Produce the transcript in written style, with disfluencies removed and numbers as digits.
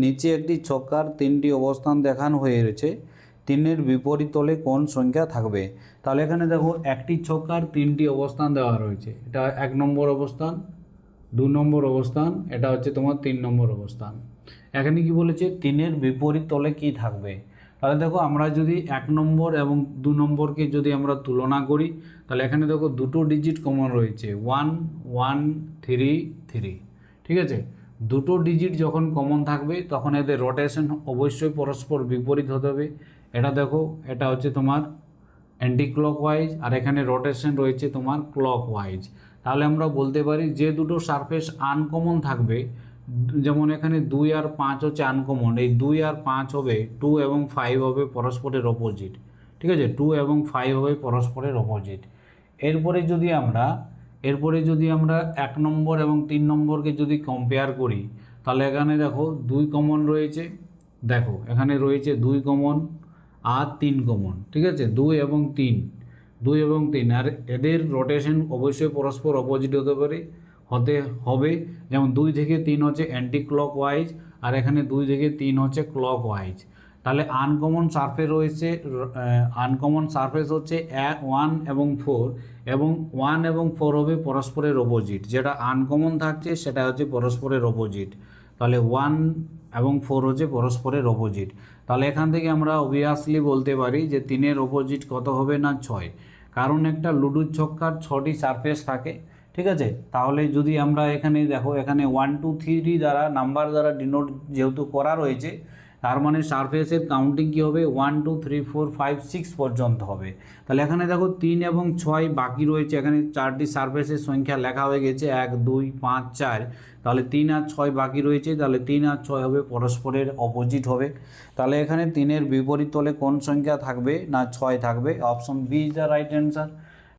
নিচে একটি ছক্কার তিনটি অবস্থান দেখানো হয়েছে, তিনের বিপরীত তলে কোন সংখ্যা থাকবে। তাহলে এখানে দেখো একটি ছক্কার তিনটি অবস্থান দেওয়া রয়েছে। এটা 1 নম্বর অবস্থান, 2 নম্বর অবস্থান, এটা হচ্ছে তোমার 3 নম্বর অবস্থান। এখানে কি বলেছে, তিনের বিপরীত তলে কি থাকবে। তাহলে দেখো আমরা যদি 1 নম্বর এবং 2 নম্বরকে যদি আমরা তুলনা করি, তাহলে এখানে দেখো দুটো ডিজিট কমন রয়েছে, 1 1 3 3। ঠিক আছে, দুটো ডিজিট যখন কমন থাকবে তখন এদের রোটেশন অবশ্যই পরস্পর বিপরীত হতে হবে। এটা দেখো, এটা হচ্ছে তোমার অ্যান্টি ক্লকওয়াইজ, আর এখানে রোটেশন রয়েছে তোমার ক্লকওয়াইজ। তাহলে আমরা বলতে পারি যে দুটো সারফেস আনকমন থাকবে, যেমন এখানে 2 আর 5 হচ্ছে আনকমন, এই 2 আর 5 হবে 2 এবং 5 হবে পরস্পরের অপোজিট। ঠিক আছে, 2 এবং 5 হবে পরস্পরের অপোজিট। এরপরে যদি আমরা 1 নম্বর এবং 3 নম্বরকে যদি কম্পেয়ার করি, তাহলে এখানে দেখো 2 কমন রয়েছে, দেখো এখানে রয়েছে 2 কমন আর 3 কমন। ঠিক আছে, 2 এবং 3, আর এদের রোটেশন অবশ্যই পরস্পর অপোজিট হতে হবে। যেমন 2 থেকে 3 হচ্ছে অ্যান্টি ক্লকওয়াইজ, আর এখানে 2 থেকে 3 হচ্ছে ক্লকওয়াইজ। তাহলে আনকমন সারফেস হচ্ছে 1 এবং 4, এবং 1 এবং 4 হবে পরস্পরের অপোজিট। যেটা আনকমন থাকছে সেটা হচ্ছে পরস্পরের অপোজিট। তাহলে 1 এবং 4 হচ্ছে পরস্পরের অপোজিট। তাহলে এখান থেকে আমরা অবভিয়াসলি বলতে পারি যে 3-এর অপোজিট কত হবে না 6, কারণ একটা লুডুর ছক্কার 6টি সারফেস থাকে। ঠিক আছে, তাহলে যদি আমরা এখানে দেখো, এখানে 1 2 3 দ্বারা নাম্বার দ্বারা ডিনোট যেহেতু করা রয়েছে, তার মানে সারফেসের কাউন্টিং কী হবে, 1 2 3 4 5 6 পর্যন্ত হবে। তাহলে এখানে দেখো 3 এবং 6 বাকি রয়েছে, এখানে 4টি সারফেসের সংখ্যা লেখা হয়ে গেছে 1 2 5 4। তাহলে 3 আর 6 বাকি রয়েছে, তাহলে 3 আর 6 হবে পরস্পরের অপোজিট হবে। তাহলে এখানে 3-এর বিপরীত তলে কোন সংখ্যা থাকবে না 6 থাকবে। Option B is the right answer.